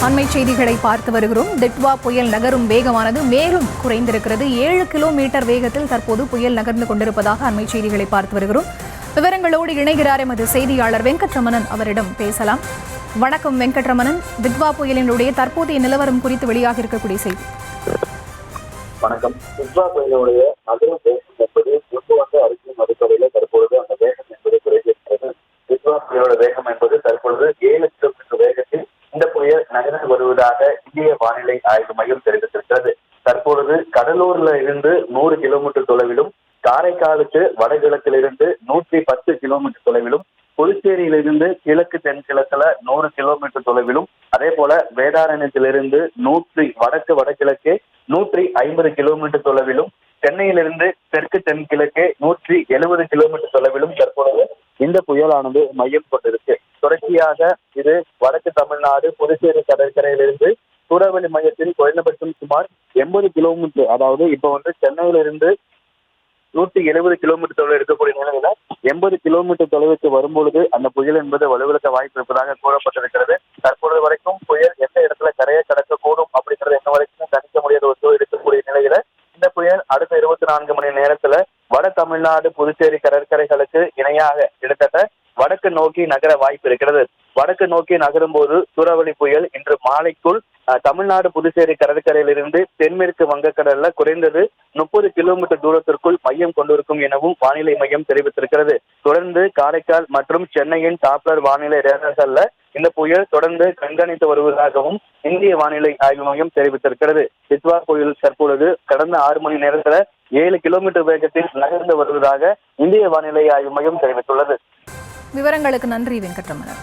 அண்மை செய்திகளை பார்த்து வருகிறோம். டிட்வா புயல் நகரும் வேகமானது மேலும் குறைந்திருக்கிறது. 7 கிலோமீட்டர் வேகத்தில் தற்போது புயல் நகர்ந்து கொண்டிருப்பதாக அண்மை செய்திகளை பார்த்து வருகிறோம். விவரங்களோடு இணைகிறார் எமது செய்தியாளர் வெங்கட்ரமணன். அவரிடம் பேசலாம். வணக்கம் வெங்கட்ரமணன். டிட்வா புயலினுடைய தற்போதைய நிலவரம் குறித்து வெளியாக இருக்கக்கூடிய செய்தி. வணக்கம். டிட்வா புயலுடைய நகரும் வேகம் என்பது ஒட்டுமொத்த அறிக்கையின் அடிப்படையில் தற்பொழுது அந்த வேகம் என்பது குறைந்திருக்கிறது. டிட்வா புயலோட வேகம் என்பது தற்பொழுது 7 கிலோமீட்டர் வேகத்தில் இந்த புயல் நகர்ந்து வருவதாக இந்திய வானிலை ஆய்வு மையம் தெரிவித்திருக்கிறது. தற்பொழுது கடலூர்ல இருந்து 100 கிலோமீட்டர் தொலைவிலும், காரைக்காலுக்கு வடகிழக்கிலிருந்து 110 கிலோமீட்டர் தொலைவிலும், புதுச்சேரியிலிருந்து கிழக்கு தென்கிழக்குல 100 கிலோமீட்டர் தொலைவிலும், அதே போல வேதாரண்யத்திலிருந்து வடகிழக்கே 150 கிலோமீட்டர் தொலைவிலும், சென்னையிலிருந்து தெற்கு தென்கிழக்கே 170 கிலோமீட்டர் தொலைவிலும் தற்பொழுது இந்த புயலானது மையம் கொண்டிருக்கு. தொடர்ச்சியாக இது வடக்கு தமிழ்நாடு புதுச்சேரி கடற்கரையிலிருந்து சூறாவளி மையத்தில் குறைந்தபட்சம் சுமார் 80 கிலோமீட்டர், அதாவது இப்ப சென்னையிலிருந்து 170 கிலோமீட்டர் தொலைவில் இருக்கக்கூடிய நிலையில 80 கிலோமீட்டர் தொலைவுக்கு வரும்பொழுது அந்த புயல் என்பது வலுவிழக்க வாய்ப்பு இருப்பதாக கூறப்பட்டிருக்கிறது. தற்பொழுது வரைக்கும் புயல் எந்த இடத்துல கரையை கடக்கக்கூடும் அப்படிங்கிறது இன்ன வரைக்கும் கணிக்க முடியாத ஒரு சூழல் இருக்கக்கூடிய நிலையில இந்த புயல் அடுத்த 24 மணி நேரத்துல வட தமிழ்நாடு புதுச்சேரி கடற்கரைகளுக்கு இணையாக கிட்டத்தட்ட வடக்கு நோக்கி நகர வாய்ப்பு இருக்கிறது. வடக்கு நோக்கி நகரும் போது சூறாவளி புயல் இன்று மாலைக்குள் தமிழ்நாடு புதுச்சேரி கடற்கரையிலிருந்து தென்மேற்கு வங்கக்கடல்ல குறைந்தது 30 கிலோமீட்டர் தூரத்திற்குள் மையம் கொண்டிருக்கும் எனவும் வானிலை மையம் தெரிவித்திருக்கிறது. தொடர்ந்து காரைக்கால் மற்றும் சென்னையின் டாப்ளர் வானிலை ரேடார்கள்ல இந்த புயல் தொடர்ந்து கண்காணித்து வருவதாகவும் இந்திய வானிலை ஆய்வு மையம் தெரிவித்திருக்கிறது. டிட்வா புயல் தற்பொழுது கடந்த 6 மணி நேரத்துல 7 கிலோமீட்டர் வேகத்தில் நகர்ந்து வருவதாக இந்திய வானிலை ஆய்வு மையம் தெரிவித்துள்ளது. விவரங்களுக்கு நன்றி வெங்கட்ரமணன்.